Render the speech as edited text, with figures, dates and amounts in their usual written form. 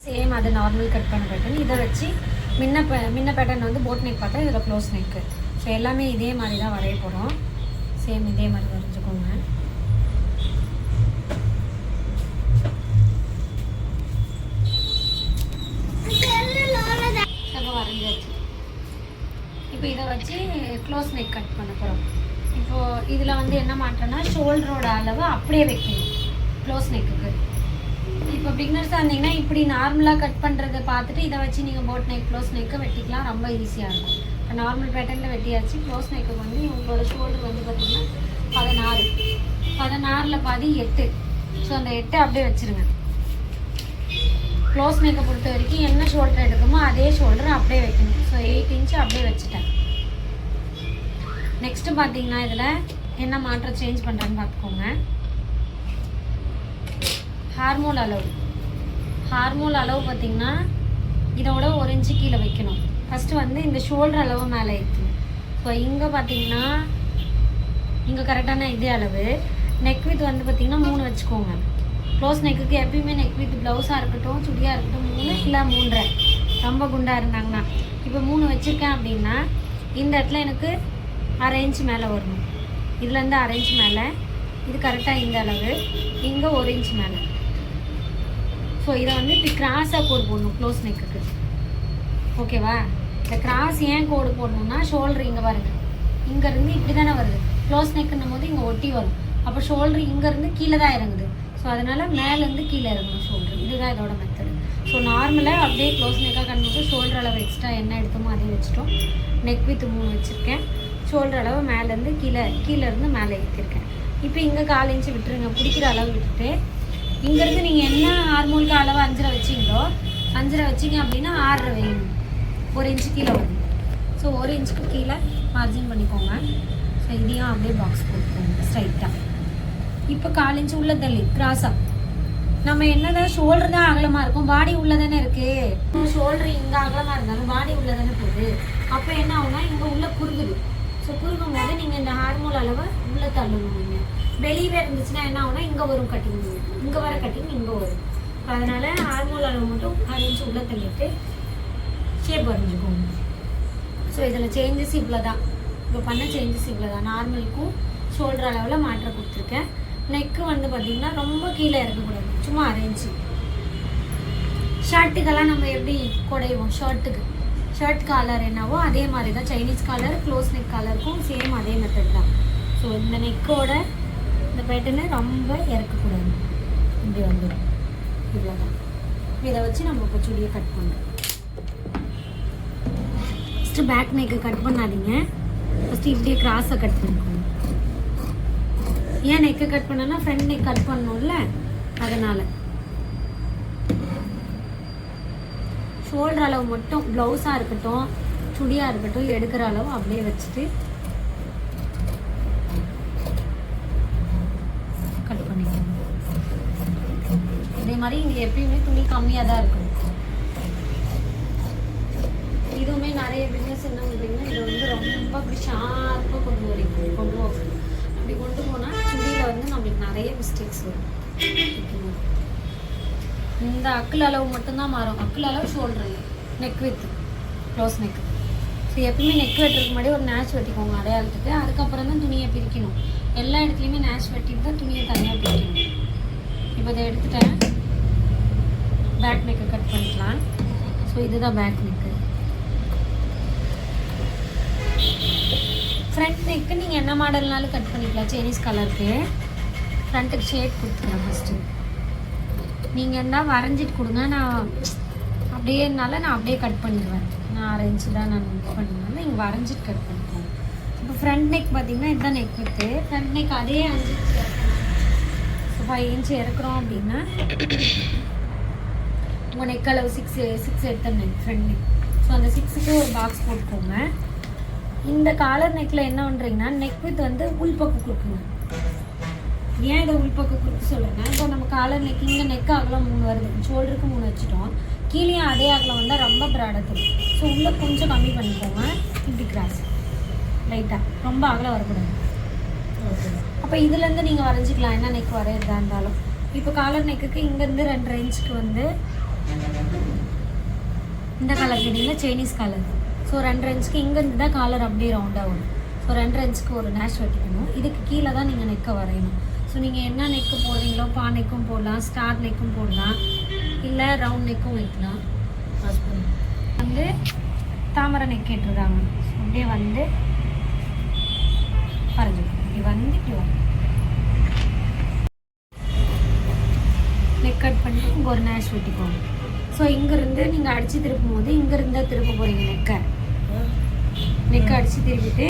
Same அது normal cut பண்ண pattern. இதை வச்சு முன்ன பேட்டர்ன் வந்து போட் நெக் பார்த்தா இதில் க்ளோஸ் நெக்கு. ஸோ எல்லாமே இதே மாதிரி தான் வரைய போகிறோம். சேம் இதே மாதிரி வரைஞ்சிக்கோங்க. வரைஞ்சாச்சு. இப்போ இதை வச்சு க்ளோஸ் நெக் கட் பண்ண போகிறோம். இப்போது இதில் வந்து என்ன மாற்றம்னா ஷோல்டரோட அளவு அப்படியே வைக்கணும் க்ளோஸ் நெக்குக்கு. இப்போ பிகினர்ஸாக இருந்தீங்கன்னா இப்படி நார்மலாக கட் பண்ணுறதை பார்த்துட்டு இதை வச்சு நீங்கள் போட் நெக் க்ளோஸ் நெக்கை வெட்டிக்கலாம். ரொம்ப ஈஸியாக இருக்கும். இப்போ நார்மல் பேட்டர்னில் வெட்டியாச்சு. க்ளோஸ் நெக்கு வந்து உங்களோட ஷோல்டர் வந்து பார்த்திங்கன்னா 16 பாதி 8. ஸோ அந்த 8 அப்படியே வச்சுருங்க. க்ளோஸ் நெக்கை பொறுத்த வரைக்கும் என்ன ஷோல்டர் எடுக்குமோ அதே ஷோல்டர் அப்படியே வைக்கணும். ஸோ 8 இன்ச்சு அப்படியே வச்சுட்டேன். நெக்ஸ்ட்டு பார்த்தீங்கன்னா இதில் என்ன மாற்றம் சேஞ்ச் பண்ணுறேன்னு பார்த்துக்கோங்க. ஹார்மோல் அளவு பார்த்திங்கன்னா இதோட 1 இன்ச்சு கீழே வைக்கணும். ஃபஸ்ட்டு வந்து இந்த ஷோல்டர் அளவு மேலே ஏற்றணும். ஸோ இங்கே பார்த்தீங்கன்னா இங்கே கரெக்டான இதே அளவு. நெக் வித் வந்து பார்த்திங்கன்னா 3 வச்சுக்கோங்க. க்ளோஸ் நெக்குக்கு எப்பயுமே நெக் வித் ப்ளவுஸாக இருக்கட்டும் சுடியாக இருக்கட்டும் 3 இல்லை 3.5 ரொம்ப குண்டாக இருந்தாங்கன்னா. இப்போ 3 வச்சுருக்கேன் அப்படின்னா இந்த இடத்துல எனக்கு 1/2 இன்ச்சு மேலே வரணும். இதுலேருந்து 1/2 இன்ச்சு மேலே, இது கரெக்டாக இந்த அளவு, இங்கே 1 இன்ச்சு மேலே. ஸோ இதை வந்து இப்படி கிராஸாக கோடு போடணும் க்ளோஸ் நெக்குக்கு. ஓகேவா? இந்த கிராஸ் ஏன் கோடு போடணுன்னா ஷோல்டர் இங்கே பாருங்கள், இங்கேருந்து இப்படி தானே வருது. க்ளோஸ் நெக்குன்னும் போது இங்கே ஒட்டி வரும். அப்போ ஷோல்டர் இங்கேருந்து கீழே தான் இறங்குது. ஸோ அதனால் மேலேருந்து கீழே இறங்கணும் ஷோல்டர். இதுதான் இதோட மெத்தடு. ஸோ நார்மலாக அப்படியே க்ளோஸ் நெக்காக கண்டுபிடிச்சி ஷோல்டர் அளவு எக்ஸ்ட்ரா என்ன எடுத்தோமோ அதே வச்சுட்டோம். நெக் வித் 3 வச்சுருக்கேன். ஷோல்டர் அளவு மேலேருந்து கீழேருந்து மேலே ஏற்றிருக்கேன். இப்போ இங்கே 1/4 இன்ச்சு விட்டுருங்க. பிடிக்கிற அளவு விட்டுட்டு இங்கேருந்து நீங்கள் என்ன ஹார்மோனுக்கு அளவு 5.5 வச்சிங்களோ 5.5 வச்சிங்க அப்படின்னா 6.5 வைங்க. 1 இன்ச்சு கீழே வரும். ஸோ 1 இன்ச்சுக்கு கீழே மார்ஜின் பண்ணிக்கோங்க. ஸோ இதையும் அப்படியே பாக்ஸ் போட்டுக்கோங்க ஸ்ட்ரைட்டாக. இப்போ 1/4 இன்ச்சு உள்ள தள்ளி கிராஸாக நம்ம என்னதான் ஷோல்டர் தான் அகலமாக இருக்கும், பாடி உள்ளே தானே இருக்குது. ஷோல்டர் இங்கே அகலமாக இருந்தாலும் பாடி உள்ளே தானே போகுது. அப்போ என்ன ஆகுனா இங்கே உள்ளே குறுகுது. ஸோ குறுக்கும் போது நீங்கள் இந்த ஹார்மோல் அளவை உள்ளே தள்ளணும். நீங்கள் வெளியவே இருந்துச்சுன்னா என்ன ஆகுனா இங்கே வரும் கட்டிங், இங்கே வர கட்டிங் இங்கே வரும். அதனால் ஹார்மோல் அளவு மட்டும் 1/2 இன்ச்சு உள்ளே தள்ளிட்டு ஷேப் வரைஞ்சிக்கோங்க. ஸோ இதில் சேஞ்சஸ் இவ்வளோ தான். இப்போ பண்ண சேஞ்சஸ் இவ்வளோ தான். நார்மலுக்கும் ஷோல்டர் அளவில் மாற்றம் கொடுத்துருக்கேன். நெக்கு வந்து பார்த்திங்கன்னா ரொம்ப கீழே இருக்கக்கூடாது, சும்மா 1/2 இன்ச்சு. ஷர்ட்டுக்கெல்லாம் நம்ம எப்படி குடைவோம், ஷர்ட் காலர் என்னவோ அதே மாதிரி தான். சைனீஸ் காலர் க்ளோஸ் நெக் காலருக்கும் சேம் அதே மெத்தட் தான். ஸோ இந்த நெக்கோட இந்த பேட்டர்னு ரொம்ப இறக்கக்கூடாது, இப்படி வந்துடும். இவ்வளோதான். இதை வச்சு நம்ம இப்போ சுடியை கட் பண்ணுறோம். ஃபஸ்ட்டு பேக் நெக்கு கட் பண்ணாதீங்க. ஃபஸ்ட்டு இப்படியே கிராஸை கட் பண்ணிக்கோங்க. ஏன் நெக்கை கட் பண்ணனா ஃப்ரண்ட் நெக் கட் பண்ணணும்ல, அதனால். ஷோல்டர் அளவு மட்டும் ப்ளவுஸாக இருக்கட்டும் சுடியாக இருக்கட்டும் எடுக்கிற அளவு அப்படியே வச்சுட்டு கட் பண்ணிக்கோங்க. இதே மாதிரி இங்கே எப்பயுமே துணி கம்மியாக தான் இருக்கும். இதுவுமே நிறைய பிஸ்னஸ் என்ன பண்ணுறீங்கன்னா இது வந்து ரொம்ப அப்படி ஷார்ப்பாக கொண்டு போகிறோம். அப்படி கொண்டு போனால் சுடியில் வந்து நம்மளுக்கு நிறைய மிஸ்டேக்ஸ் வரும். இந்த அக்கிள் அளவு மட்டும்தான் மாறும். அக்கிள் அளவு shoulder neck with close neck. So எப்பயுமே நெக் வெட்டுறதுக்கு முன்னாடி ஒரு நேஷ் வெட்டிக்கோங்க அடையாளத்துக்கு. அதுக்கப்புறம் தான் துணியை பிரிக்கணும். எல்லா இடத்துலையுமே நேஷ் வெட்டிட்டு தான் துணியை தனியாக பிரிக்கணும். இப்போ இதை எடுத்துட்டேன். பேக் நெக்கை கட் பண்ணிக்கலாம். ஸோ இதுதான் பேக் நெக்கு. ஃப்ரண்ட் நெக்கு நீங்கள் என்ன மாடல்னாலும் கட் பண்ணிக்கலாம். சைனீஸ் கலருக்கு ஃப்ரண்ட்டுக்கு ஷேப் கொடுத்துக்கலாம். ஃபஸ்ட்டு நீங்கள் இருந்தால் வரைஞ்சிட்டு கொடுங்க. நான் அப்படியே இருந்தாலும் நான் அப்படியே கட் பண்ணிடுவேன். நான் 1/2 இன்ச்சு தான் நான் இது பண்ணுவேன். நீங்கள் வரைஞ்சிட்டு கட் பண்ணிப்போம். இப்போ ஃப்ரண்ட் நெக் பார்த்தீங்கன்னா இதுதான் நெக் வித்து. ஃப்ரண்ட் நெக் அதே 5 இன்ச்சு 5 இன்ச்சு இறக்குறோம் அப்படின்னா உங்கள் நெக் அளவு 6 எடுத்தேன் நெக் ஃப்ரண்ட் நெக். ஸோ அந்த 6க்கு ஒரு பாக்ஸ் போட்டுக்கோங்க. இந்த காலர் நெக்கில் என்ன பண்ணுறீங்கன்னா நெக் வித் வந்து உள்பக்கம் கொடுக்குங்க. ஏன் இதை உள்பக்கம் கொடுக்க சொல்கிறேன்னா இப்போ நம்ம காலர் நெக் இங்கே நெக் அகலம் 3 வருது, ஷோல்டருக்கு 3 வச்சுட்டோம். கீழே அதே அகலம் வந்தால் ரொம்ப ப்ராடாக தெரியும். ஸோ உள்ளே கொஞ்சம் கம்மி பண்ணிக்கோங்க. இப்படி கிராஸ் லைட்டாக, ரொம்ப அகலம் வரக்கூடாது. ஓகே. அப்போ இதுலேருந்து நீங்கள் வரைஞ்சிக்கலாம் என்ன நெக் வரையிறதா இருந்தாலும். இப்போ காலர் நெக்குக்கு இங்கேருந்து 2.5 இன்ச்சுக்கு வந்து இந்த காலர் கேட்டிங்கன்னா சைனீஸ் காலர். ஸோ 2 இன்ச்சுக்கு இங்கேருந்து தான் காலர் அப்படியே ரவுண்டாக வரும். ஸோ 2 இன்ச்சுக்கு ஒரு நேஷ் வெட்டிக்கணும். இதுக்கு கீழே தான் நீங்கள் நெக்கை வரையணும். ஸோ நீங்கள் என்ன நெக்கு போடுறீங்களோ பா நெக்கும் போடலாம், ஸ்டார் நெக்கும் போடலாம், இல்லை ரவுண்ட் நெக்கும் வைக்கலாம். வந்து தாமரை நெக் கேட்டுருக்காங்க. அப்படியே வந்து வரைஞ்சிக்கணும். இப்படி வந்து இப்படி வரும். நெக் கட் பண்ணிட்டு இங்கே ஒரு நேஷ் வெட்டிக்கோங்க. ஸோ இங்கேருந்து நீங்கள் அடித்து திருப்பும் போது இங்கேருந்து திருப்ப போகிறீங்க நெக்கை அடித்து திருப்பிட்டு